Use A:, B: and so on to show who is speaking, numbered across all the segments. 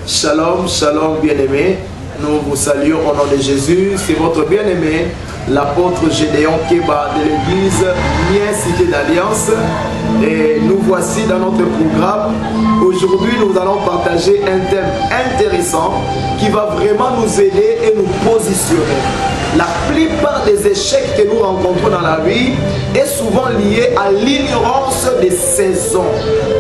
A: Shalom, shalom bien-aimé. Nous vous saluons au nom de Jésus. C'est votre bien-aimé, l'apôtre Gédéon Keba de l'église Mien Cité d'Alliance. Et nous voici dans notre programme. Aujourd'hui, nous allons partager un thème intéressant qui va vraiment nous aider et nous positionner. La plupart des échecs que nous rencontrons dans la vie est souvent lié à l'ignorance des saisons.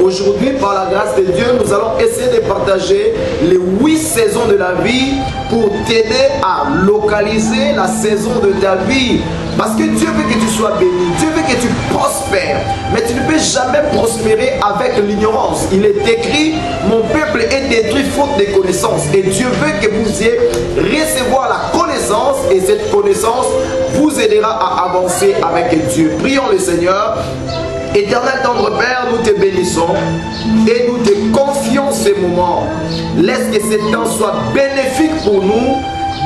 A: Aujourd'hui, par la grâce de Dieu, nous allons essayer de partager les 8 saisons de la vie pour t'aider à localiser la saison de ta vie. Parce que Dieu veut que tu sois béni, Dieu veut que tu prospères. Mais tu ne peux jamais prospérer avec l'ignorance. Il est écrit, mon peuple est détruit faute de connaissances. Et Dieu veut que vous ayez recevoir la connaissance et cette connaissance vous aidera à avancer avec Dieu. Prions le Seigneur. Éternel tendre Père, nous te bénissons et nous te confions ces moments. Laisse que ce temps soit bénéfique pour nous.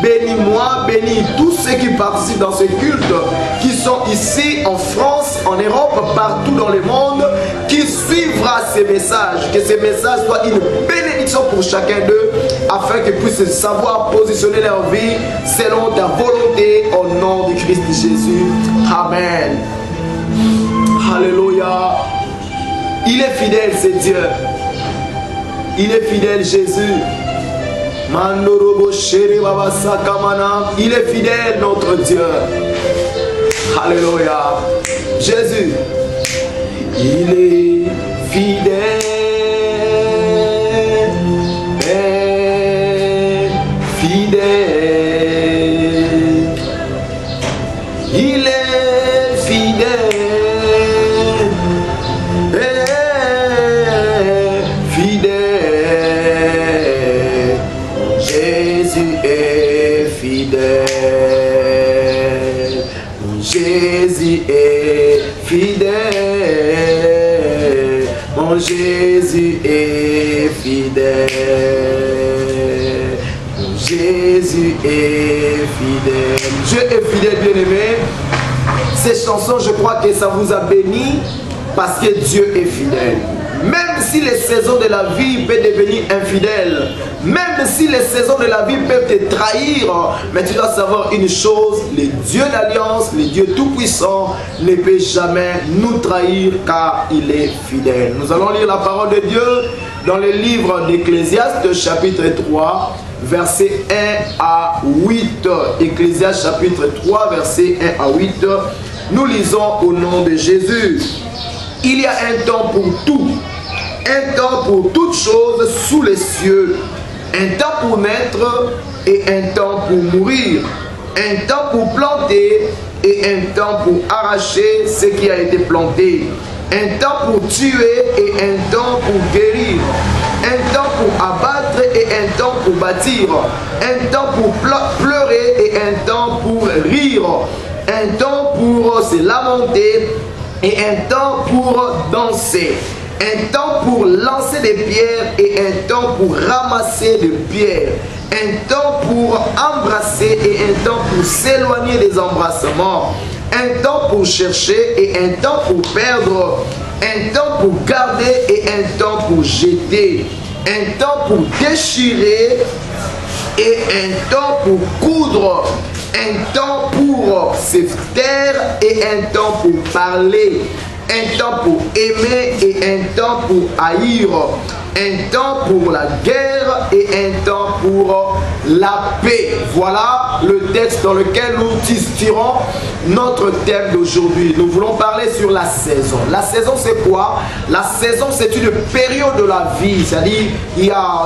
A: Bénis-moi, bénis tous ceux qui participent dans ce culte, qui sont ici en France, en Europe, partout dans le monde, qui suivra ces messages. Que ces messages soient une bénédiction pour chacun d'eux, afin qu'ils puissent savoir positionner leur vie selon ta volonté, au nom de Christ Jésus. Amen. Alléluia. Il est fidèle, c'est Dieu. Il est fidèle, Jésus. Il est fidèle, notre Dieu. Alléluia. Jésus, il est fidèle. Il est fidèle. Jésus est fidèle, mon Jésus est fidèle, mon Jésus est fidèle. Dieu est fidèle, bien-aimé. Ces chansons, je crois que ça vous a béni parce que Dieu est fidèle. Même si les saisons de la vie peuvent devenir infidèles, même si les saisons de la vie peuvent te trahir, mais tu dois savoir une chose, le Dieu d'alliance, le Dieu tout-puissant ne peut jamais nous trahir car il est fidèle. Nous allons lire la parole de Dieu dans le livre d'Ecclésiaste chapitre 3, versets 1 à 8. Ecclésiaste chapitre 3, versets 1 à 8. Nous lisons au nom de Jésus. Il y a un temps pour tout, un temps pour toutes choses sous les cieux, un temps pour naître et un temps pour mourir, un temps pour planter et un temps pour arracher ce qui a été planté, un temps pour tuer et un temps pour guérir, un temps pour abattre et un temps pour bâtir, un temps pour pleurer et un temps pour rire, un temps pour se lamenter et un temps pour danser, un temps pour lancer des pierres et un temps pour ramasser des pierres, un temps pour embrasser et un temps pour s'éloigner des embrassements, un temps pour chercher et un temps pour perdre, un temps pour garder et un temps pour jeter, un temps pour déchirer et un temps pour coudre, un temps pour se taire et un temps pour parler, un temps pour aimer et un temps pour haïr, un temps pour la guerre et un temps pour la paix. Voilà le texte dans lequel nous tirons notre thème d'aujourd'hui. Nous voulons parler sur la saison. La saison, c'est quoi? La saison, c'est une période de la vie. C'est-à-dire,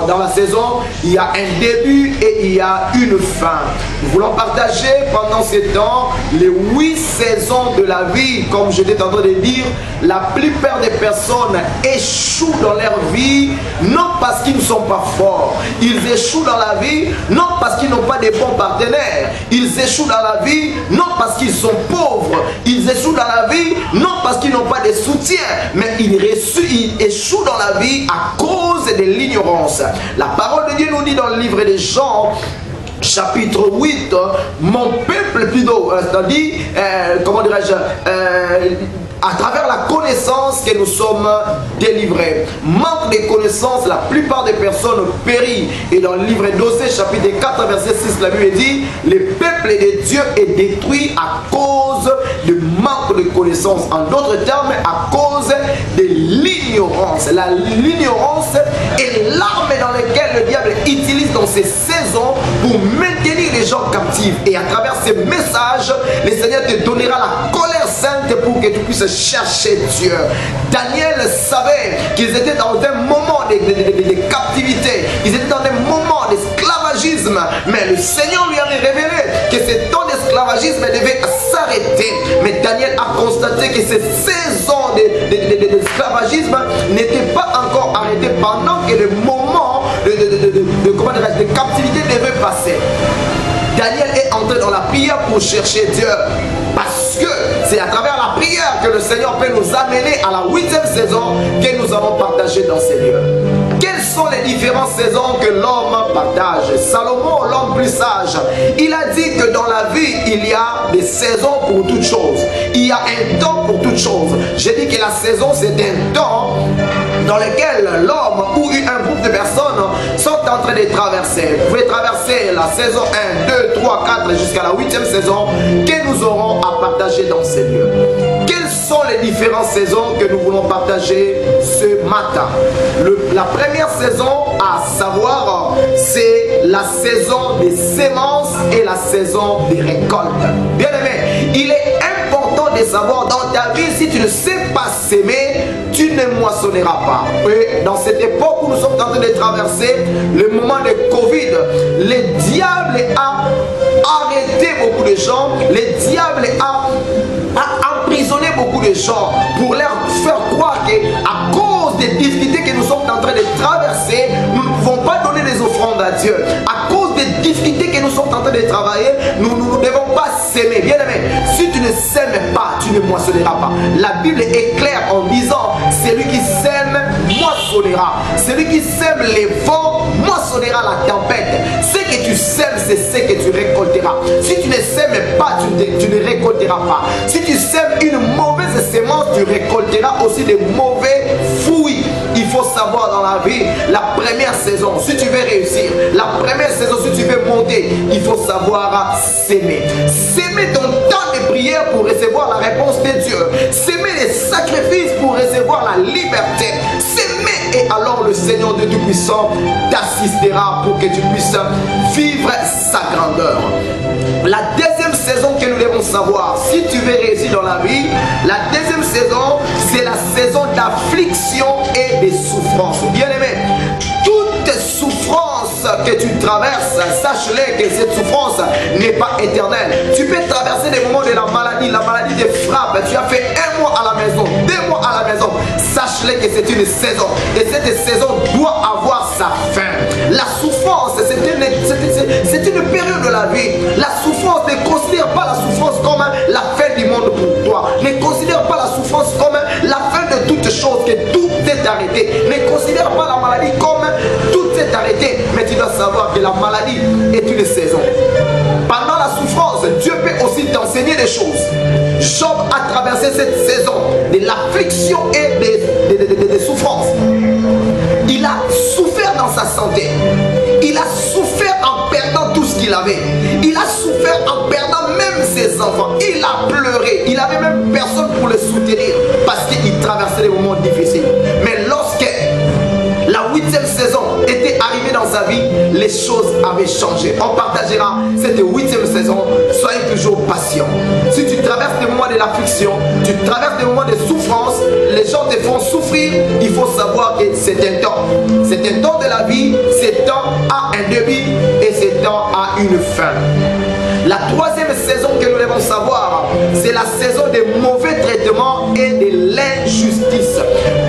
A: dans la saison, il y a un début et il y a une fin. Nous voulons partager pendant ce temps les 8 saisons de la vie. Comme je t'ai en train de dire, la plupart des personnes échouent dans leur vie, non parce qu'ils ne sont pas forts. Ils échouent dans la vie, non parce qu'ils n'ont pas de bons partenaires. Ils échouent dans la vie, non parce qu'ils sont pauvres. Ils échouent dans la vie, non parce qu'ils n'ont pas de soutien, mais ils échouent dans la vie à cause de l'ignorance. La parole de Dieu nous dit dans le livre de Jean, chapitre 8, mon peuple plutôt, c'est-à-dire, comment dirais-je, à travers la connaissance que nous sommes délivrés. Manque de connaissance, la plupart des personnes périssent. Et dans le livre d'Osée, chapitre 4, verset 6, la Bible dit, le peuple de Dieu est détruit à cause du manque de connaissance. En d'autres termes, à cause de l'ignorance. L'ignorance est l'arme dans laquelle le diable utilise dans ces saisons pour maintenir les gens captifs. Et à travers ces messages, le Seigneur te donnera la colère sainte pour que tu puisses chercher Dieu. Daniel savait qu'ils étaient dans un moment de captivité. Ils étaient dans un moment d'esclavagisme. Mais le Seigneur lui avait révélé que ce temps d'esclavagisme devait s'arrêter. Mais Daniel a constaté que ces saisons d'esclavagisme n'étaient pas encore arrêtées pendant que le moment de captivité devait passer. Daniel est entré dans la prière pour chercher Dieu. Parce que c'est à travers la prière que le Seigneur peut nous amener à la 8e saison que nous allons partager dans ces lieux. Quelles sont les différentes saisons que l'homme partage? Salomon, l'homme plus sage, il a dit que dans la vie, il y a des saisons pour toutes choses. Il y a un temps pour toutes choses. J'ai dit que la saison, c'est un temps dans lequel l'homme ou un groupe de personnes sont en train de traverser. Vous pouvez traverser la saison 1, 2, 3, 4 jusqu'à la 8e saison que nous aurons à partager dans ces lieux. Quelles sont les différentes saisons que nous voulons partager ce matin? La première saison à savoir, c'est la saison des semences et la saison des récoltes. Bien aimé, il est important de savoir dans ta vie, si tu ne sais pas s'aimer, tu ne moissonneras pas. Et dans cette époque où nous sommes en train de traverser le moment de Covid, le diable a arrêté beaucoup de gens, le diable a emprisonné beaucoup de gens pour leur faire croire qu'à cause des difficultés que nous sommes en train de traverser, nous ne pouvons pas donner des offrandes à Dieu. À cause des difficultés que nous sommes en train de travailler, nous ne devons pas s'aimer. Bien aimé, si tu ne s'aimes pas, tu ne moissonneras pas. La Bible est claire en disant, celui qui s'aime moissonnera. Celui qui sème les vents moissonnera la tempête. Ce que tu sèmes, c'est ce que tu récolteras. Si tu ne sèmes pas, tu ne récolteras pas. Si tu sèmes une mauvaise sémence, tu récolteras aussi des mauvais fruits. Il faut savoir dans la vie, la première saison, si tu veux réussir, la première saison, si tu veux monter, il faut savoir s'aimer. S'aimer ton temps de prière pour recevoir la réponse de Dieu. S'aimer les sacrifices pour recevoir la liberté. S'aimer, et alors le Seigneur de Tout-Puissant t'assistera pour que tu puisses vivre sa grandeur. La deuxième saison que nous devons savoir, si tu veux réussir dans la vie, la deuxième saison, c'est la saison d'affliction et de souffrance. Bien aimé, toute souffrance que tu traverses, sache-le que cette souffrance n'est pas éternelle. Tu peux traverser des moments de la maladie te frappe, tu as fait 1 mois à la maison, 2 mois à la maison, sache-le que c'est une saison, et cette saison doit avoir sa fin. La souffrance, c'est une période de la vie. La souffrance, ne considère pas la souffrance comme la fin du monde pour toi. Ne considère pas la souffrance comme la fin de toutes choses, que tout est arrêté. Ne considère pas la maladie comme tout est arrêté. Mais tu dois savoir que la maladie est une saison. Pendant la souffrance, Dieu peut aussi t'enseigner des choses. Job a traversé cette saison de l'affliction et des souffrances. Il a souffert dans sa santé. Il a souffert en perdant tout ce qu'il avait. Il a souffert en perdant même ses enfants. Il a pleuré. Il n'avait même personne pour le soutenir parce qu'il traversait des moments difficiles. Mais lorsque la 8e saison était arrivée dans sa vie, les choses avaient changé. On partagera cette 8e saison. Soyez toujours patient. Si tu traverses des moments de l'affliction, tu traverses des moments de souffrance, les gens te font souffrir, il faut savoir que c'est un temps. C'est un temps de la vie, c'est temps à un début et c'est temps à une fin. La 3e saison que nous devons savoir, c'est la saison des mauvais traitements et de l'injustice.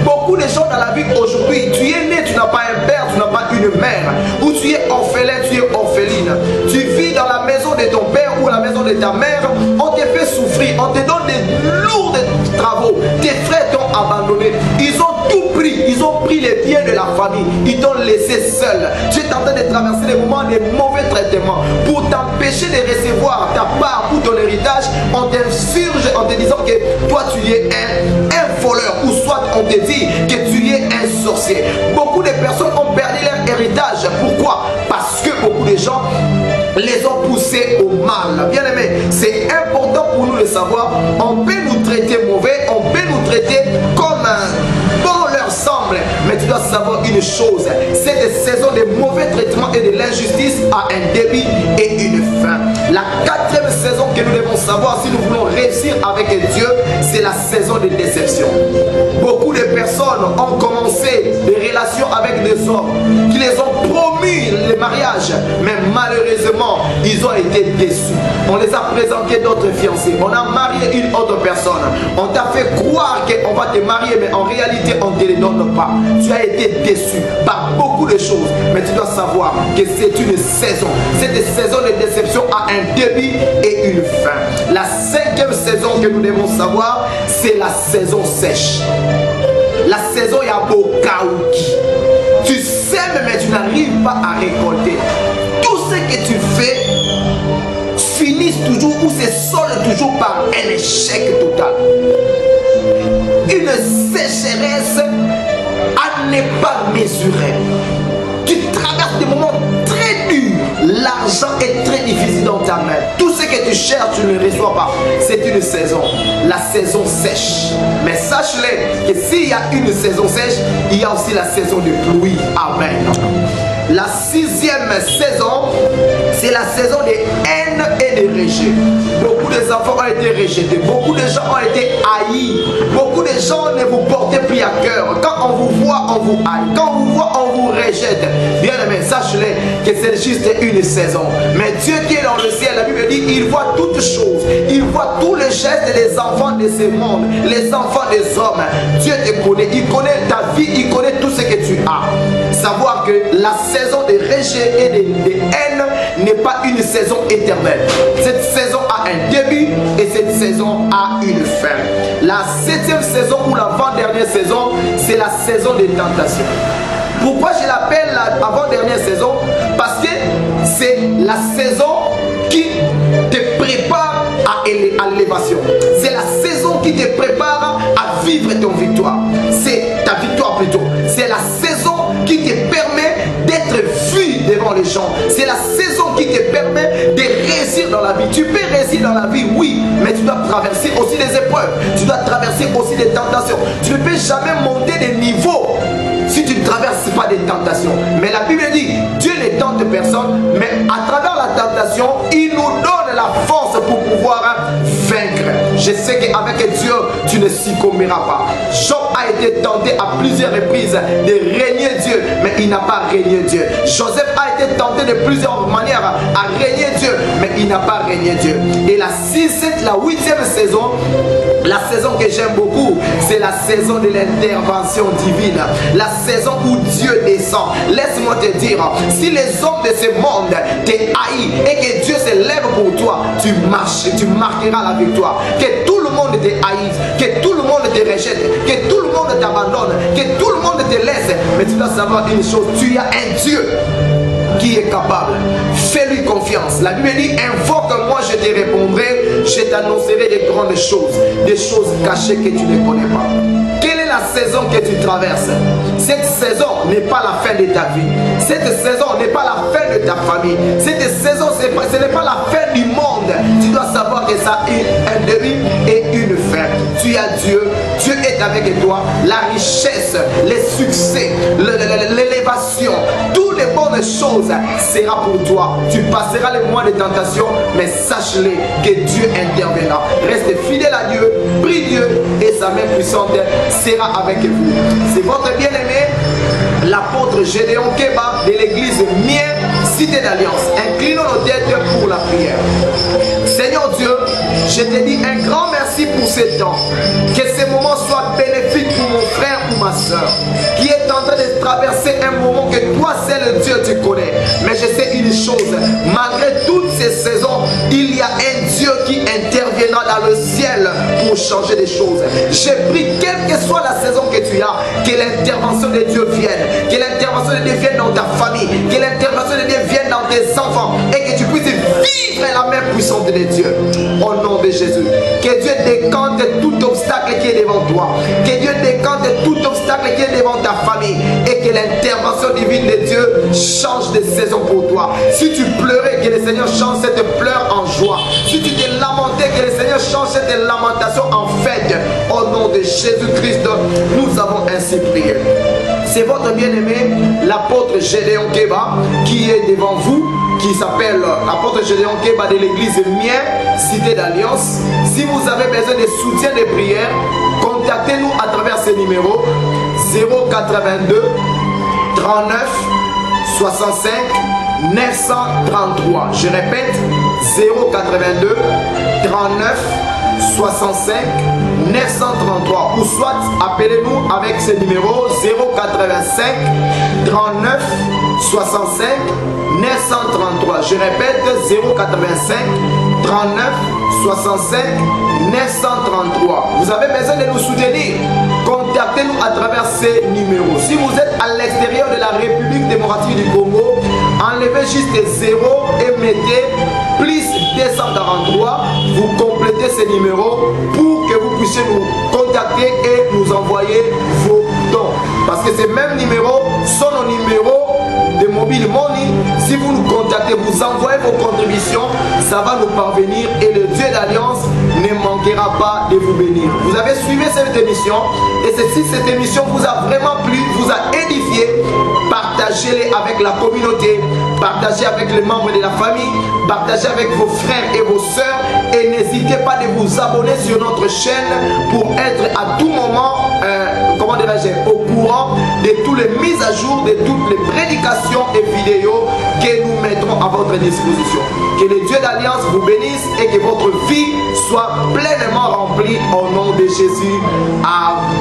A: Beaucoup de gens dans la vie aujourd'hui, tu es né, tu n'as pas un père, tu n'as pas une mère, ou tu es orphelin, tu es orpheline. Tu vis dans la maison de ton père ou la maison de ta mère, on te fait souffrir, on te donne des lourds travaux. Tes frères t'ont abandonné, ils ont tout ils ont pris les biens de la famille, ils t'ont laissé seul. Tu es en train de traverser des moments de mauvais traitements. Pour t'empêcher de recevoir ta part ou ton héritage, on t'insurge en te disant que toi tu es un voleur, ou soit on te dit que tu es un sorcier. Beaucoup de personnes ont perdu leur héritage. Pourquoi? Parce que beaucoup de gens les ont poussés au mal. Bien aimé, c'est important pour nous de savoir. On peut nous traiter mauvais, on peut nous traiter comme bon leur semble, mais tu dois savoir une chose, cette saison de mauvais traitements et de l'injustice a un début et une fin. La quatrième saison que nous devons savoir si nous voulons réussir avec Dieu, c'est la saison de déception. Beaucoup de personnes ont commencé des relations avec des hommes qui les ont promis le mariage, mais malheureusement ils ont été déçus. On les a présenté d'autres fiancés, on a marié une autre personne, on t'a fait croire qu'on va te marier, mais en réalité on ne te les donne pas. Tu as été déçu par beaucoup de choses, mais tu dois savoir que c'est une saison. Cette saison de déception a un début et une fin. La cinquième saison que nous devons savoir, c'est la saison sèche. La saison Yabokaouki. Tu sèmes mais tu n'arrives pas à récolter. Tout ce que tu fais finit toujours ou se solde toujours par un échec total. Une sécheresse à ne pas mesurer. Tu traverses des moments très durs. L'argent est très difficile dans ta main. Tout ce que tu cherches, tu ne le reçois pas. C'est une saison. La saison sèche. Mais sache-le que s'il y a une saison sèche, il y a aussi la saison de pluie. Amen. La sixième saison, c'est la saison de haine et de rejet. Beaucoup d'enfants ont été rejetés. Beaucoup de gens ont été haïs. Beaucoup de gens ne vous portez plus à cœur. Quand on vous voit, on vous haït. Quand on vous voit, on vous rejette. Bien aimé, sache-le que c'est juste une saison. Mais Dieu qui est dans le ciel, la Bible dit, il voit toutes choses. Il voit tous les gestes des enfants de ce monde. Les enfants des hommes. Dieu te connaît. Il connaît ta vie. Il connaît tout ce que tu as. Savoir que la saison de rejet et de haine n'est pas une saison éternelle. Cette saison a un début et cette saison a une fin. La septième saison ou l'avant-dernière saison, c'est la saison des tentations. Pourquoi je l'appelle l'avant-dernière saison? Parce que c'est la saison qui te prépare à l'élévation. C'est la saison qui te prépare à vivre ton victoire. C'est ta victoire plutôt. C'est la saison qui te permet d'être vu devant les gens. C'est la saison qui te permet de réussir dans la vie. Tu peux réussir dans la vie, oui, mais tu dois traverser aussi des épreuves. Tu dois traverser aussi des tentations. Tu ne peux jamais monter des niveaux si tu ne traverses pas des tentations. Mais la Bible dit, Dieu ne tente personne, mais à travers la tentation, il nous donne la force pour pouvoir vaincre. Je sais qu'avec Dieu, tu ne succomberas pas. Job a été tenté à plusieurs reprises de régner Dieu, mais il n'a pas régné Dieu. Joseph a été tenté de plusieurs manières à régner Dieu, mais il n'a pas régné Dieu. Et la huitième saison, la saison que j'aime beaucoup, c'est la saison de l'intervention divine. La saison où Dieu descend. Laisse-moi te dire, si les hommes de ce monde te haïssent et que Dieu se lève pour toi, tu marches, tu marqueras la victoire. Que tout le monde te haïsse, que tout le monde te rejette, que tout le monde t'abandonne, que tout le monde te laisse. Mais tu dois savoir une chose, tu as un Dieu qui est capable. Fais-lui confiance. La Bible dit, invoque-moi, je te répondrai, je t'annoncerai des grandes choses, des choses cachées que tu ne connais pas. Quelle est la saison que tu traverses? Cette saison n'est pas la fin de ta vie. Cette saison n'est pas la fin de ta famille. Cette saison, ce n'est pas la fin du monde. Tu dois savoir que ça a un début et une fin. Tu as Dieu, Dieu est avec toi. La richesse, les succès, l'élévation, toutes les bonnes choses sera pour toi. Tu passeras les mois de tentation, mais sache-le que Dieu interviendra. Reste fidèle à Dieu, prie Dieu et sa main puissante sera avec vous. C'est votre bien-aimé, l'apôtre Gédéon Keba de l'église Mien, Cité d'Alliance. Inclinons nos têtes pour la prière. Seigneur Dieu, je te dis un grand merci pour ce temps. Que ce moment soit bénéfique pour mon frère ou ma soeur qui est en train de traverser un moment que toi seul Dieu tu connais. Mais je sais une chose, malgré toutes ces saisons, il y a un Dieu qui interviendra dans le ciel pour changer des choses. J'ai pris, quelle que soit la saison que tu as, que l'intervention de Dieu vienne, que l'intervention de Dieu vienne dans ta famille, que l'intervention de Dieu vienne dans tes enfants et que tu puisses vivre la main puissante de Dieu. Au nom de Jésus. Que Dieu décante tout obstacle qui est devant toi. Que Dieu décante tout obstacle qui est devant ta famille et que l'intervention divine de Dieu change de saison pour toi. Si tu pleurais, que le Seigneur change cette pleure en joie. Si tu te lamentais, que le Seigneur change cette lamentation en fête. Au nom de Jésus-Christ, nous avons ainsi prié. C'est votre bien-aimé, l'apôtre Gédéon Keba, qui est devant vous, qui s'appelle apôtre Gédéon Keba de l'église Mien, Cité d'Alliance. Si vous avez besoin de soutien de prière, contactez-nous à travers ce numéro 082 39 65 933. Je répète, 082 39 65 933, ou soit appelez-nous avec ce numéro 085 39 65 933. Je répète, 085 39 65 933. Vous avez besoin de nous soutenir, contactez-nous à travers ces numéros. Si vous êtes à l'extérieur de la République démocratique du Congo, enlevez juste 0 et mettez plus 243. Vous complétez ces numéros pour que vous puissiez nous contacter et nous envoyer vos dons. Parce que ces mêmes numéros sont nos numéros de mobile money. Si vous nous contactez, vous envoyez vos contributions, ça va nous parvenir et le Dieu d'Alliance ne manquera pas de vous bénir. Vous avez suivi cette émission et si cette émission vous a vraiment plu, vous a édifié, partagez-les avec la communauté, partagez avec les membres de la famille, partagez avec vos frères et vos sœurs et n'hésitez pas de vous abonner sur notre chaîne pour être à tout moment au courant de toutes les mises à jour, de toutes les prédications et vidéos que nous mettrons à votre disposition. Que le Dieu d'Alliance vous bénisse et que votre vie soit pleinement remplie au nom de Jésus. Amen.